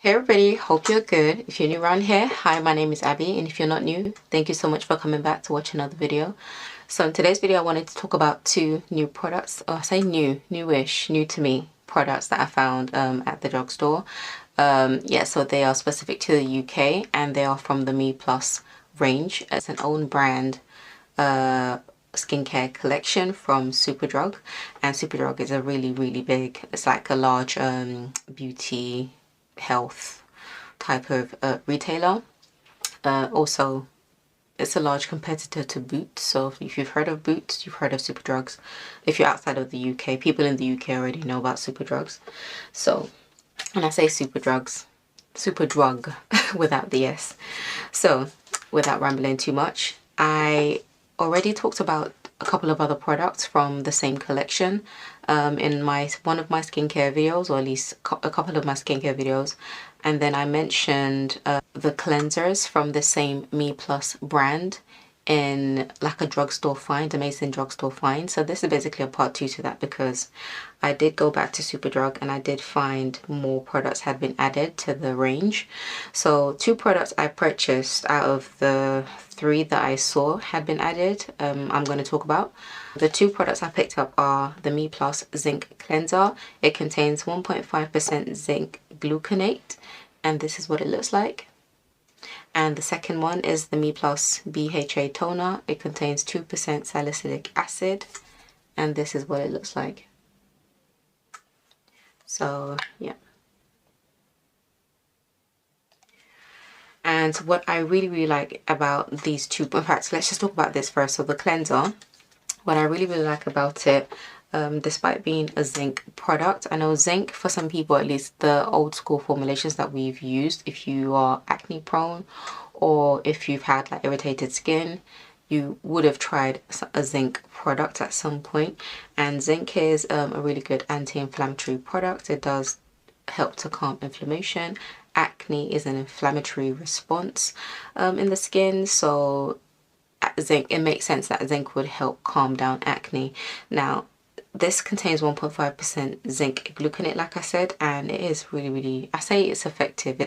Hey everybody, hope you're good. If you're new around here, hi, my name is Abby, and if you're not new, thank you so much for coming back to watch another video. So in today's video, I wanted to talk about two new products, or I say newish, new to me products that I found at the drugstore. Yeah, so they are specific to the UK and they are from the Me Plus range. It's an own brand skincare collection from Superdrug, and Superdrug is a really big, it's like a large beauty health type of retailer. Also, it's a large competitor to Boots, so if you've heard of Boots, you've heard of Superdrugs. If you're outside of the UK, people in the UK already know about Superdrugs. So when I say Superdrug without the S. So without rambling too much, I already talked about a couple of other products from the same collection in one of my skincare videos, or at least a couple of my skincare videos, and then I mentioned the cleansers from the same Me Plus brand in like a drugstore find, amazing drugstore find. So this is basically a part 2 to that, because I did go back to Superdrug and I did find more products had been added to the range. So 2 products I purchased out of the 3 that I saw had been added, I'm going to talk about. The 2 products I picked up are the Me Plus Zinc Cleanser. It contains 1.5% zinc gluconate, and this is what it looks like. And the second one is the Me Plus BHA Toner. It contains 2% salicylic acid, and this is what it looks like. So yeah. And what I really like about these 2, in fact, let's just talk about this first. So the cleanser, what I really like about it, despite being a zinc product, I know zinc, for some people, at least the old school formulations that we've used, if you are acne prone or if you've had like irritated skin, you would have tried a zinc product at some point. And zinc is a really good anti-inflammatory product. It does help to calm inflammation. Acne is an inflammatory response in the skin, so zinc, it makes sense that zinc would help calm down acne. Now this contains 1.5% zinc gluconate, like I said, and it is really, I say it's effective.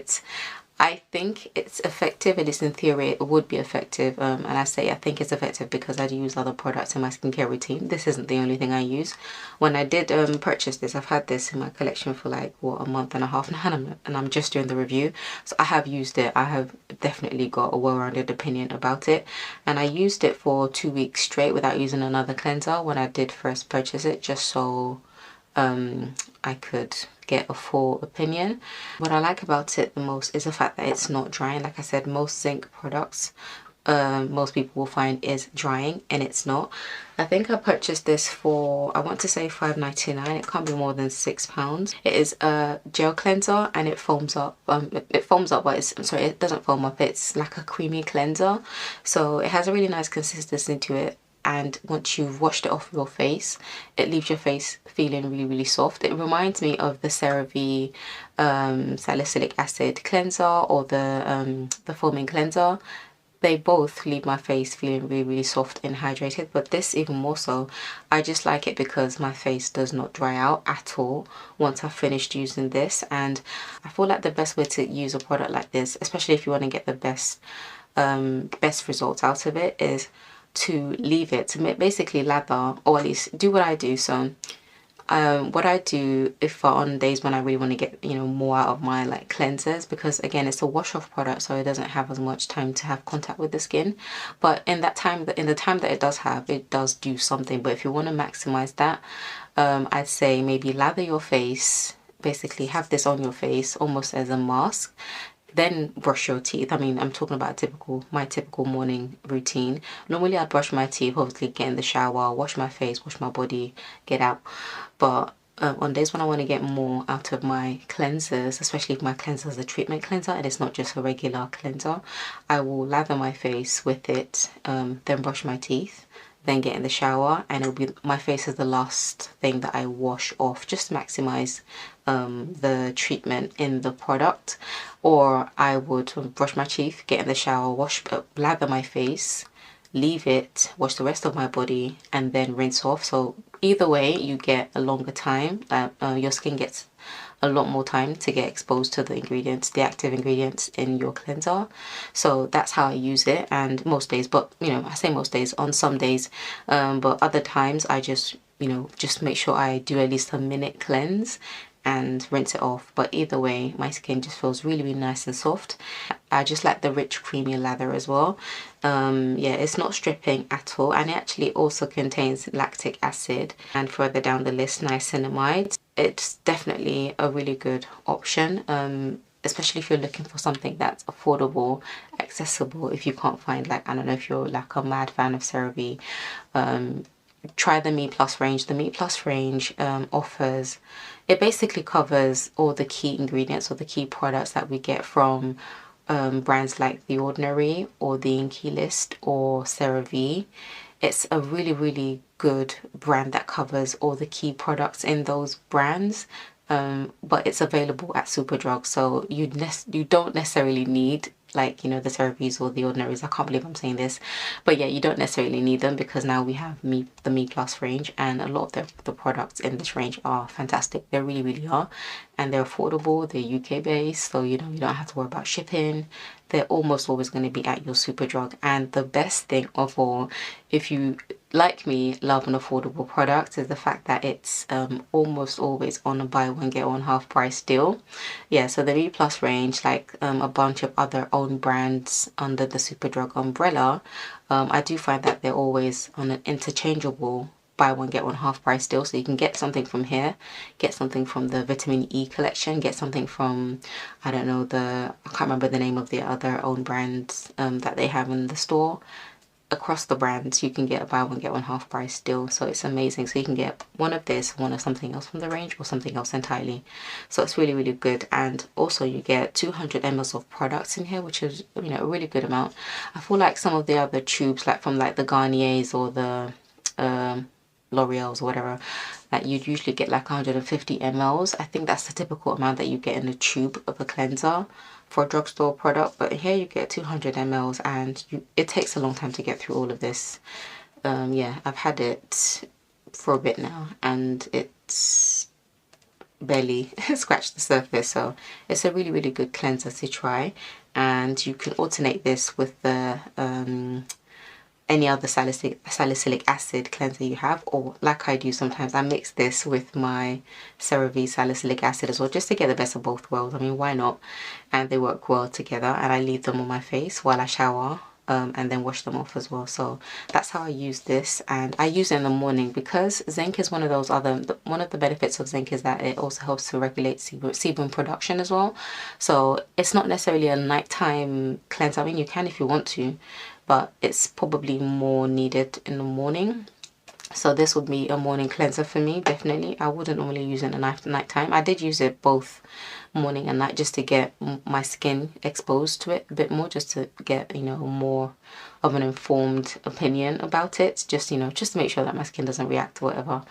I think it's effective. It is, in theory, it would be effective, and I say I think it's effective because I do use other products in my skincare routine. This isn't the only thing I use. When I did purchase this, I've had this in my collection for like, what, a month and a half now, and I'm just doing the review. So I have used it. I have definitely got a well-rounded opinion about it, and I used it for 2 weeks straight without using another cleanser when I did first purchase it, just so I could get a full opinion. What I like about it the most is the fact that it's not drying. Like I said, most zinc products, most people will find is drying, and it's not. I think I purchased this for, I want to say £5.99. It can't be more than £6. It is a gel cleanser and it foams up. It foams up, but it doesn't foam up. It's like a creamy cleanser, so it has a really nice consistency to it. And once you've washed it off your face, it leaves your face feeling really soft. It reminds me of the Cerave salicylic acid cleanser, or the foaming cleanser. They both leave my face feeling really soft and hydrated, but this even more so. I just like it because my face does not dry out at all once I've finished using this. And I feel like the best way to use a product like this, especially if you want to get the best results out of it, is to leave it, to basically lather, or at least do what I do. So what I do, if on days when I really want to get, you know, more out of my like cleansers, because again, it's a wash off product, so it doesn't have as much time to have contact with the skin, but in the time that it does have, it does do something. But if you want to maximize that, I'd say maybe lather your face, basically have this on your face almost as a mask, then brush your teeth. I mean, I'm talking about my typical morning routine. Normally I'd brush my teeth, obviously get in the shower, wash my face, wash my body, get out. But on days when I want to get more out of my cleansers, especially if my cleanser is a treatment cleanser and it's not just a regular cleanser, I will lather my face with it, then brush my teeth, then get in the shower, and it'll be, my face is the last thing that I wash off, just to maximize the treatment in the product. Or I would brush my teeth, get in the shower, lather my face, leave it, wash the rest of my body, and then rinse off. So either way, you get a longer time. Your skin gets a lot more time to get exposed to the ingredients, the active ingredients in your cleanser. So that's how I use it, and most days, but you know, I say most days, on some days, but other times I just, you know, just make sure I do at least a minute cleanse and rinse it off. But either way, my skin just feels really, really nice and soft. I just like the rich creamy lather as well. Yeah, it's not stripping at all, and it actually also contains lactic acid, and further down the list, niacinamide. It's definitely a really good option, especially if you're looking for something that's affordable, accessible. If you can't find, like, I don't know, if you're like a mad fan of CeraVe, try the Me Plus range. The Me Plus range offers, it basically covers all the key ingredients or the key products that we get from brands like The Ordinary or the Inkey list or CeraVe. It's a really, really good brand that covers all the key products in those brands. But it's available at Superdrug, so you don't necessarily need, like, you know, the CeraVes or the Ordinaries. I can't believe I'm saying this, but yeah, you don't necessarily need them, because now we have the Me Plus range, and a lot of the products in this range are fantastic. They really, really are, and they're affordable. They're UK based, so you know, you don't have to worry about shipping. They're almost always going to be at your Superdrug. And the best thing of all, if you, like me, love an affordable product, is the fact that it's almost always on a buy one get one half price deal. Yeah, so the Me Plus range, like a bunch of other own brands under the Superdrug umbrella, I do find that they're always on an interchangeable buy one get one half price deal. So you can get something from here, get something from the vitamin E collection, get something from, I don't know, I can't remember the name of the other own brands that they have in the store. Across the brands, you can get a buy one get one half price deal, so it's amazing. So you can get one of this, one of something else from the range, or something else entirely. So it's really, really good. And also you get 200 ml of products in here, which is, you know, a really good amount. I feel like some of the other tubes, like from like the Garniers or the L'Oreal's or whatever, that you'd usually get like 150 mls. I think that's the typical amount that you get in a tube of a cleanser for a drugstore product, but here you get 200 mls, and it takes a long time to get through all of this. Yeah, I've had it for a bit now, and it's barely scratched the surface, so it's a really, really good cleanser to try. And you can alternate this with the any other salicylic acid cleanser you have, or like I do sometimes, I mix this with my CeraVe salicylic acid as well, just to get the best of both worlds. I mean, why not? And they work well together, and I leave them on my face while I shower, and then wash them off as well. So that's how I use this, and I use it in the morning because zinc is one of those one of the benefits of zinc is that it also helps to regulate sebum production as well. So it's not necessarily a nighttime cleanse. I mean, you can if you want to, but it's probably more needed in the morning. So this would be a morning cleanser for me, definitely. I wouldn't normally use it at night time. I did use it both morning and night just to get my skin exposed to it a bit more, just to get, you know, more of an informed opinion about it. Just, you know, just to make sure that my skin doesn't react to whatever.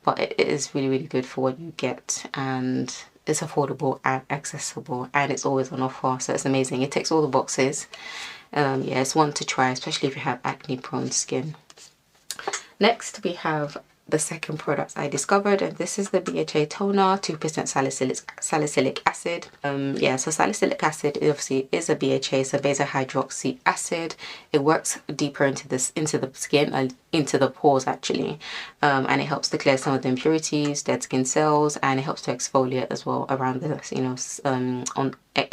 But it is really, really good for what you get, and it's affordable and accessible, and it's always on offer. So it's amazing. It ticks all the boxes. Yeah, it's one to try, especially if you have acne prone skin. Next we have the second product I discovered, and this is the BHA Toner, 2% salicylic acid. Yeah, so salicylic acid obviously is a BHA, it's a beta hydroxy acid. It works deeper into the skin, into the pores actually, and it helps to clear some of the impurities, dead skin cells, and it helps to exfoliate as well around the, you know,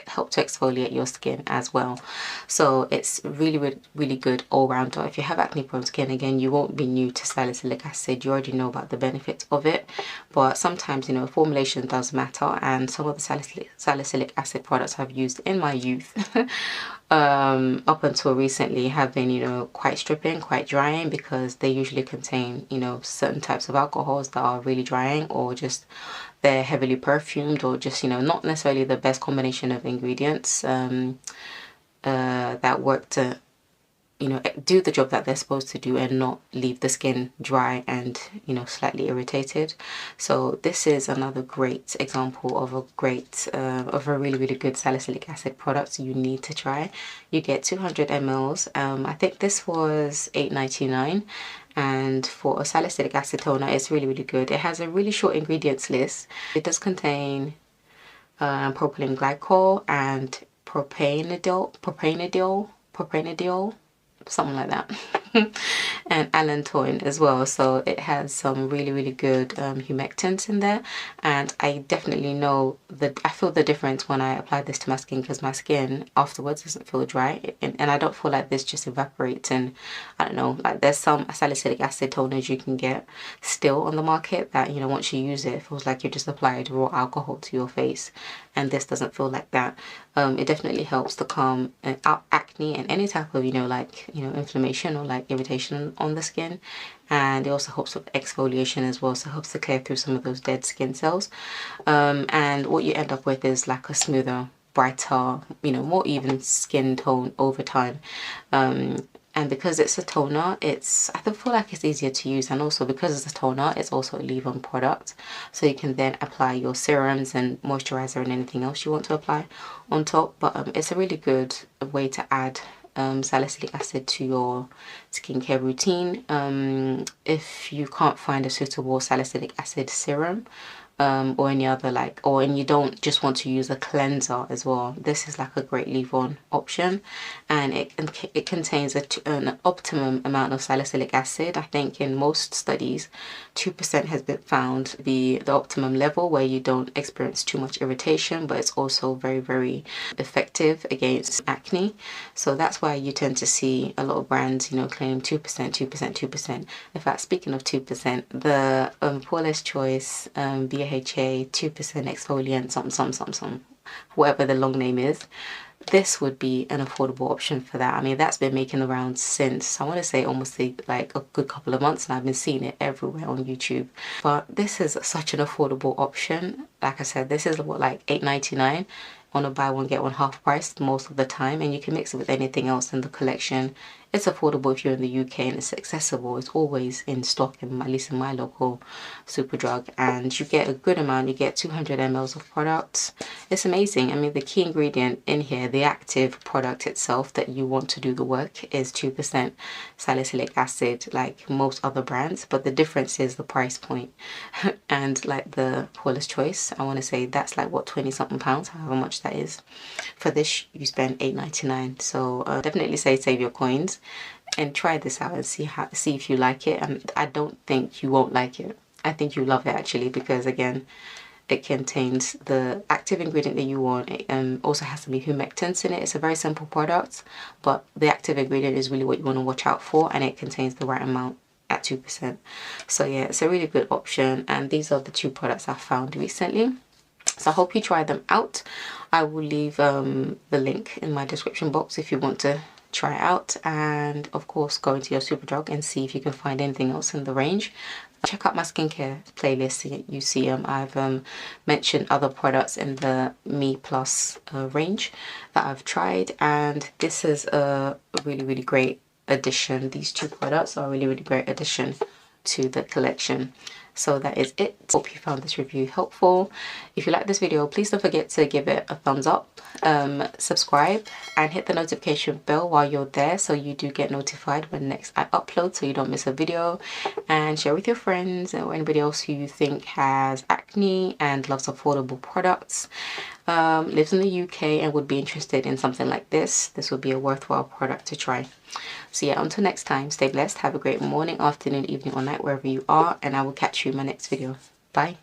help to exfoliate your skin as well. So it's really, really, really good all-rounder. If you have acne prone skin, again, you won't be new to salicylic acid. You already know about the benefits of it, but sometimes, you know, formulation does matter, and some of the salicylic acid products I've used in my youth up until recently have been, you know, quite stripping, quite drying, because they usually contain, you know, certain types of alcohols that are really drying, or just they're heavily perfumed, or just, you know, not necessarily the best combination of ingredients that work to you know, do the job that they're supposed to do and not leave the skin dry and, you know, slightly irritated. So this is another great example of a great of a really good salicylic acid product you need to try. You get 200 mls. I think this was $8.99, and for a salicylic acid toner it's really good. It has a really short ingredients list. It does contain propylene glycol and propanediol, something like that, and allantoin as well. So it has some really good humectants in there, and I definitely know that I feel the difference when I apply this to my skin, because my skin afterwards doesn't feel dry, and I don't feel like this just evaporates. And I don't know, like there's some salicylic acid toners you can get still on the market that, you know, once you use it, it feels like you just applied raw alcohol to your face, and this doesn't feel like that. It definitely helps to calm out acne and any type of, you know, like, you know, inflammation or like irritation on the skin. And it also helps with exfoliation as well, so it helps to clear through some of those dead skin cells. And what you end up with is like a smoother, brighter, you know, more even skin tone over time. And because it's a toner, I feel like it's easier to use, and also because it's a toner, it's also a leave-on product, so you can then apply your serums and moisturizer and anything else you want to apply on top. But it's a really good way to add salicylic acid to your skincare routine. If you can't find a suitable salicylic acid serum, or any other and you don't just want to use a cleanser as well, this is like a great leave-on option. And it contains an optimum amount of salicylic acid. I think in most studies 2% has been found to be the optimum level, where you don't experience too much irritation, but it's also very effective against acne. So that's why you tend to see a lot of brands, you know, claim 2%. In fact, speaking of 2%, the Paula's Choice BHA 2% exfoliant something, whatever the long name is, this would be an affordable option for that. I mean, that's been making the rounds since, I want to say, almost like a good couple of months, and I've been seeing it everywhere on YouTube. But this is such an affordable option. Like I said, this is what, like $8.99 on a buy one get one half price most of the time, and you can mix it with anything else in the collection. It's affordable if you're in the UK, and it's accessible. It's always in stock, at least in my local Superdrug, and you get a good amount. You get 200 mls of products. It's amazing. I mean, the key ingredient in here, the active product itself that you want to do the work, is 2% salicylic acid, like most other brands, but the difference is the price point. And like the Paula's Choice, I want to say that's like, what, 20 something pounds, however much that is. For this you spend $8.99. So definitely say save your coins and try this out and see if you like it. And I don't think you won't like it. I think you love it actually, because again, it contains the active ingredient that you want. It also has some humectants in it. It's a very simple product, but the active ingredient is really what you want to watch out for, and it contains the right amount at 2%. So yeah, it's a really good option, and these are the two products I found recently. So I hope you try them out. I will leave the link in my description box if you want to try it out, and of course go into your Superdrug and see if you can find anything else in the range. Check out my skincare playlist. You see I've mentioned other products in the Me Plus range that I've tried, and this is a really great addition. These two products are a really great addition to the collection. So that is it. Hope you found this review helpful. If you like this video, please don't forget to give it a thumbs up, subscribe, and hit the notification bell while you're there, so you do get notified when next I upload, so you don't miss a video. And share with your friends or anybody else who you think has acne and loves affordable products, lives in the UK and would be interested in something like this. This would be a worthwhile product to try. So yeah, until next time, stay blessed, have a great morning, afternoon, evening or night wherever you are, and I will catch you in my next video. Bye.